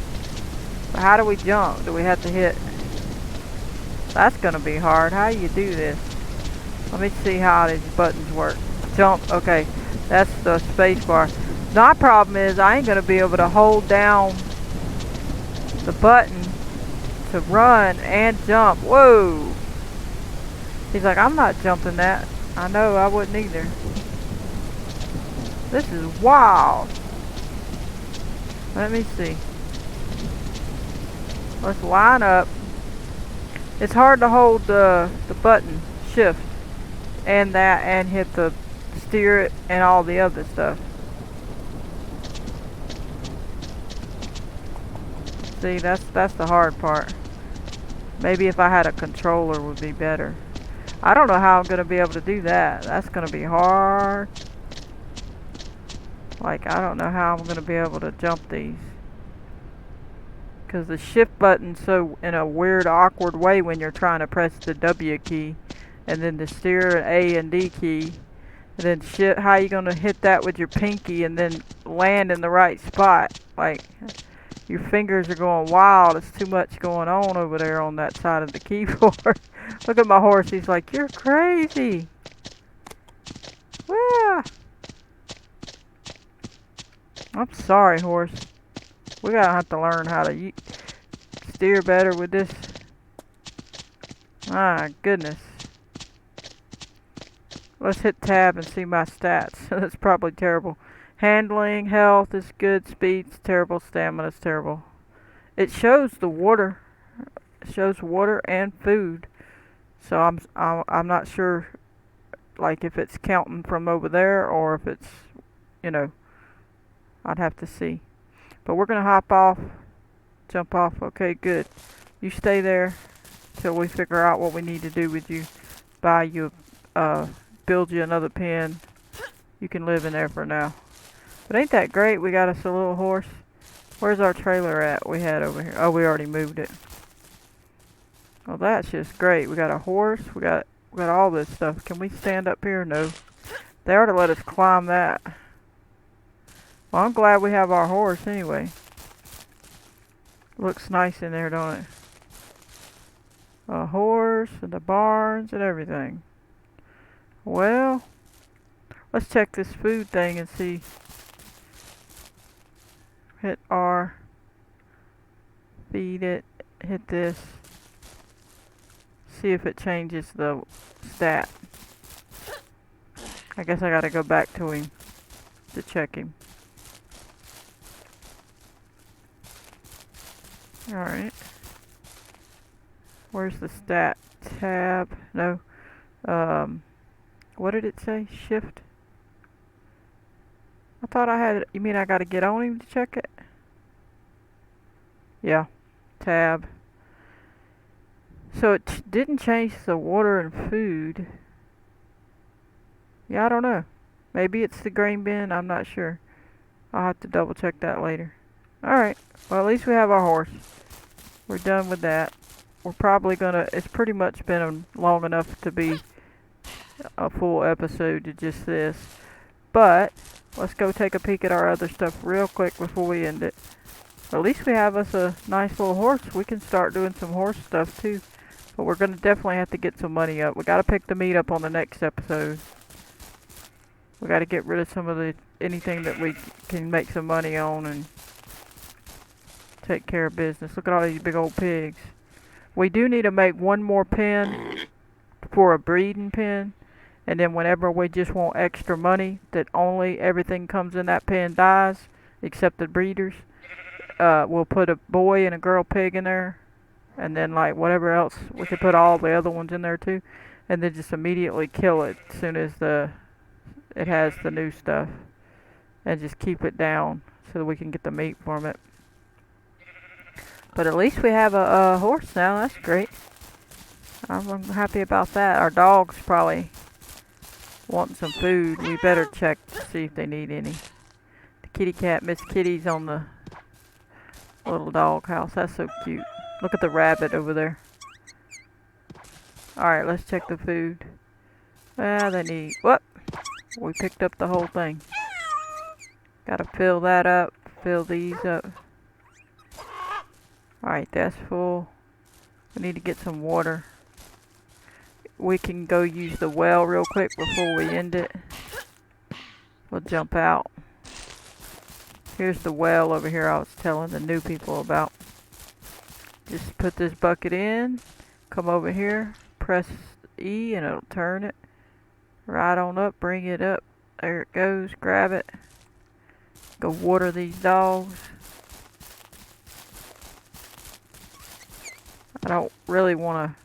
But how do we jump? Do we have to hit? That's gonna be hard. How do you do this? Let me see how these buttons work. Jump. Okay, that's the space bar. My problem is I ain't gonna be able to hold down the button to run and jump. Whoa! He's like, I'm not jumping that. I know, I wouldn't either. This is wild. Let me see. Let's line up. It's hard to hold the button shift and that and hit the steer it and all the other stuff. See, that's the hard part. Maybe if I had a controller would be better. I don't know how I'm gonna be able to do that. That's gonna be hard. Like, I don't know how I'm gonna be able to jump these. Because the shift button's so in a weird, awkward way when you're trying to press the W key. And then the steer A and D key. And then shift, how you gonna hit that with your pinky and then land in the right spot? Like, your fingers are going wild. It's too much going on over there on that side of the keyboard. Look at my horse. He's like, you're crazy. Well, I'm sorry, horse. We gotta have to learn how to steer better with this. My goodness. Let's hit tab and see my stats. That's probably terrible. Handling, health is good, speed's terrible, stamina's terrible. It shows the water. It shows water and food. So I'm not sure, like, if it's counting from over there or if it's, you know, I'd have to see. But we're gonna hop off, jump off. Okay, good. You stay there till we figure out what we need to do with you. Buy you, build you another pen. You can live in there for now. But ain't that great? We got us a little horse. Where's our trailer at? We had over here. Oh, we already moved it. Well, that's just great. We got a horse. We got all this stuff. Can we stand up here? No. They ought to let us climb that. Well, I'm glad we have our horse anyway. Looks nice in there, don't it? A horse and the barns and everything. Well, let's check this food thing and see. Hit R. Feed it. Hit this. See if it changes the stat. I guess I gotta go back to him to check him. Alright. Where's the stat? Tab. No. What did it say? Shift? I thought I had it. You mean I gotta get on him to check it? Yeah. Tab. So it didn't change the water and food. Yeah, I don't know. Maybe it's the grain bin. I'm not sure. I'll have to double check that later. Alright. Well, at least we have our horse. We're done with that. We're probably gonna... It's pretty much been long enough to be a full episode to just this. But let's go take a peek at our other stuff real quick before we end it. At least we have us a nice little horse. We can start doing some horse stuff too. But we're gonna definitely have to get some money up. We gotta pick the meat up on the next episode. We gotta get rid of some of anything that we can make some money on and take care of business. Look at all these big old pigs. We do need to make one more pen for a breeding pen. And then whenever we just want extra money, that only everything comes in that pen dies, except the breeders. We'll put a boy and a girl pig in there. And then like whatever else, we could put all the other ones in there too. And then just immediately kill it as soon as it has the new stuff. And just keep it down so that we can get the meat from it. But at least we have a horse now. That's great. I'm happy about that. Our dog's probably wanting some food. We better check to see if they need any. The kitty cat, Miss Kitty's on the little dog house. That's so cute. Look at the rabbit over there. Alright, let's check the food. Ah, they need... What? We picked up the whole thing. Gotta fill that up. Fill these up. Alright, that's full. We need to get some water. We can go use the well real quick before we end it. We'll jump out. Here's the well over here I was telling the new people about. Just put this bucket in. Come over here. Press E and it'll turn it. Right on up. Bring it up. There it goes. Grab it. Go water these dogs. I don't really want to...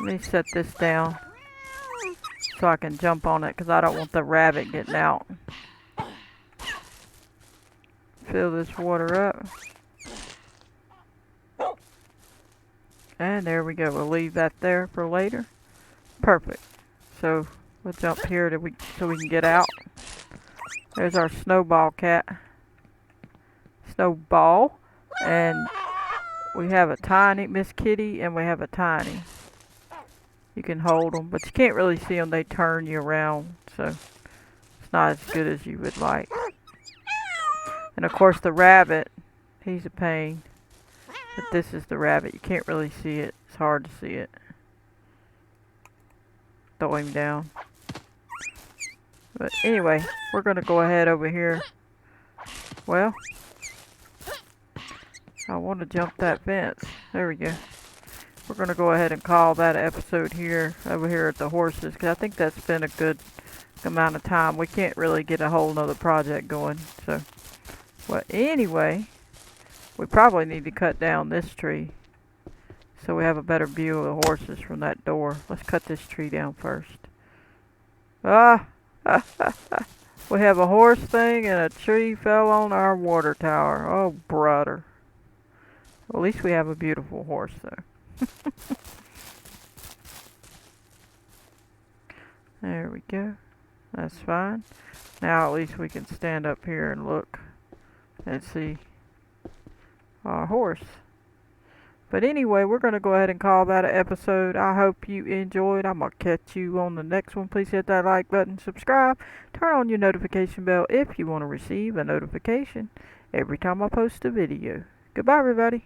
Let me set this down so I can jump on it because I don't want the rabbit getting out. Fill this water up. And there we go. We'll leave that there for later. Perfect. So we'll jump here so we can get out. There's our snowball cat. Snowball. And we have a tiny Miss Kitty and we have a tiny. You can hold them, but you can't really see them. They turn you around, so it's not as good as you would like. And of course the rabbit, he's a pain. But this is the rabbit. You can't really see it. It's hard to see it. Throw him down. But anyway, we're going to go ahead over here. Well, I want to jump that fence. There we go. We're going to go ahead and call that an episode here, over here at the horses, because I think that's been a good amount of time. We can't really get a whole nother project going. So, well, anyway, we probably need to cut down this tree so we have a better view of the horses from that door. Let's cut this tree down first. Ah! We have a horse thing and a tree fell on our water tower. Oh, brother. Well, at least we have a beautiful horse, though. There we go. That's fine. Now at least we can stand up here and look and see our horse. But anyway, we're going to go ahead and call that an episode. I hope you enjoyed. I'm going to catch you on the next one. Please hit that like button, subscribe, turn on your notification bell if you want to receive a notification every time I post a video. Goodbye, everybody.